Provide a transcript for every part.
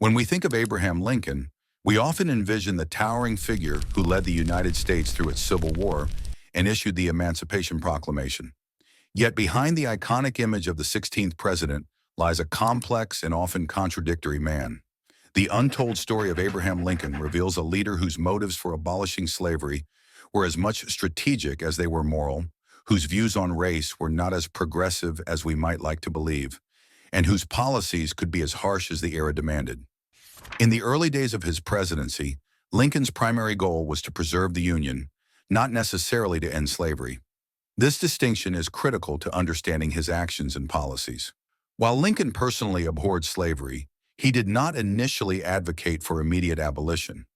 When we think of Abraham Lincoln, we often envision the towering figure who led the United States through its Civil War and issued the Emancipation Proclamation. Yet behind the iconic image of the 16th president lies a complex and often contradictory man. The untold story of Abraham Lincoln reveals a leader whose motives for abolishing slavery were as much strategic as they were moral, whose views on race were not as progressive as we might like to believe, and whose policies could be as harsh as the era demanded. In the early days of his presidency, Lincoln's primary goal was to preserve the Union, not necessarily to end slavery. This distinction is critical to understanding his actions and policies. While Lincoln personally abhorred slavery, he did not initially advocate for immediate abolition.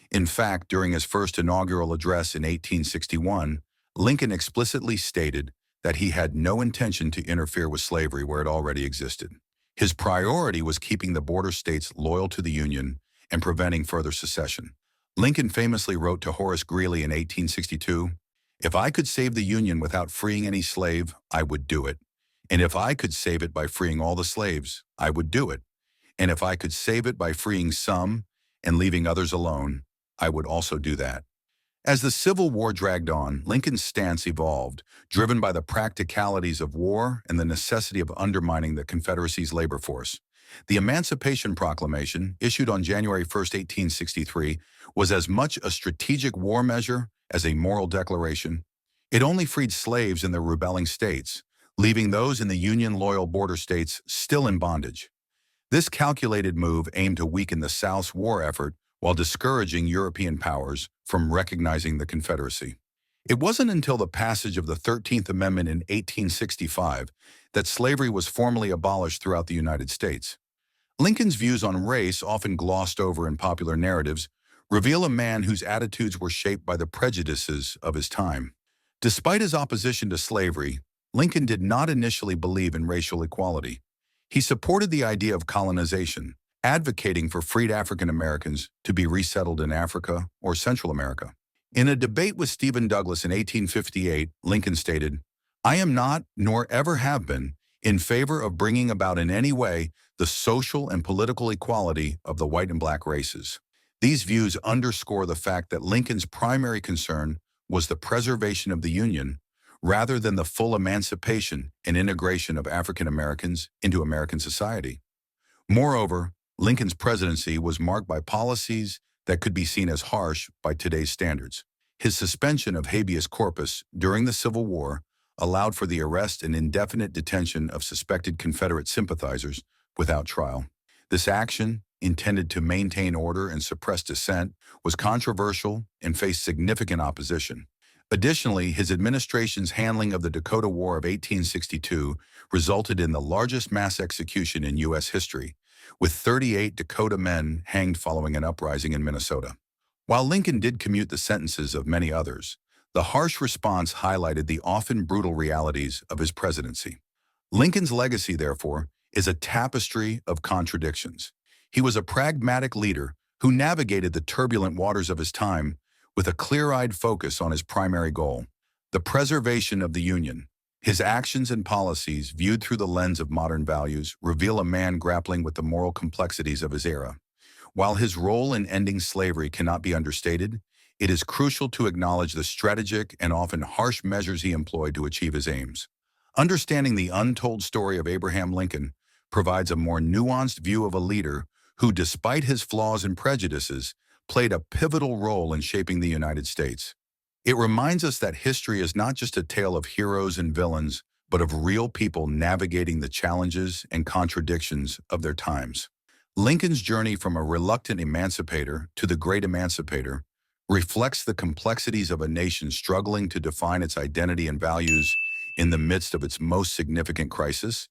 In fact, during his first inaugural address in 1861, Lincoln explicitly stated that he had no intention to interfere with slavery where it already existed. His priority was keeping the border states loyal to the Union and preventing further secession. Lincoln famously wrote to Horace Greeley in 1862, "If I could save the Union without freeing any slave, I would do it. And if I could save it by freeing all the slaves, I would do it. And if I could save it by freeing some and leaving others alone, I would also do that." As the Civil War dragged on, Lincoln's stance evolved, driven by the practicalities of war and the necessity of undermining the Confederacy's labor force. The Emancipation Proclamation, issued on January 1, 1863, was as much a strategic war measure as a moral declaration. It only freed slaves in the rebelling states, leaving those in the Union-loyal border states still in bondage. This calculated move aimed to weaken the South's war effort while discouraging European powers from recognizing the Confederacy. It wasn't until the passage of the 13th Amendment in 1865 that slavery was formally abolished throughout the United States. Lincoln's views on race, often glossed over in popular narratives, reveal a man whose attitudes were shaped by the prejudices of his time. Despite his opposition to slavery, Lincoln did not initially believe in racial equality. He supported the idea of colonization, advocating for freed African Americans to be resettled in Africa or Central America. In a debate with Stephen Douglas in 1858, Lincoln stated, "I am not, nor ever have been, in favor of bringing about in any way the social and political equality of the white and black races." These views underscore the fact that Lincoln's primary concern was the preservation of the Union rather than the full emancipation and integration of African Americans into American society. Moreover, Lincoln's presidency was marked by policies that could be seen as harsh by today's standards. His suspension of habeas corpus during the Civil War allowed for the arrest and indefinite detention of suspected Confederate sympathizers without trial. This action, intended to maintain order and suppress dissent, was controversial and faced significant opposition. Additionally, his administration's handling of the Dakota War of 1862 resulted in the largest mass execution in U.S. history, with 38 Dakota men hanged following an uprising in Minnesota. While Lincoln did commute the sentences of many others, the harsh response highlighted the often brutal realities of his presidency. Lincoln's legacy, therefore, is a tapestry of contradictions. He was a pragmatic leader who navigated the turbulent waters of his time with a clear-eyed focus on his primary goal, the preservation of the Union. His actions and policies, viewed through the lens of modern values, reveal a man grappling with the moral complexities of his era. While his role in ending slavery cannot be understated, it is crucial to acknowledge the strategic and often harsh measures he employed to achieve his aims. Understanding the untold story of Abraham Lincoln provides a more nuanced view of a leader who, despite his flaws and prejudices, played a pivotal role in shaping the United States. It reminds us that history is not just a tale of heroes and villains, but of real people navigating the challenges and contradictions of their times. Lincoln's journey from a reluctant emancipator to the great emancipator reflects the complexities of a nation struggling to define its identity and values in the midst of its most significant crisis.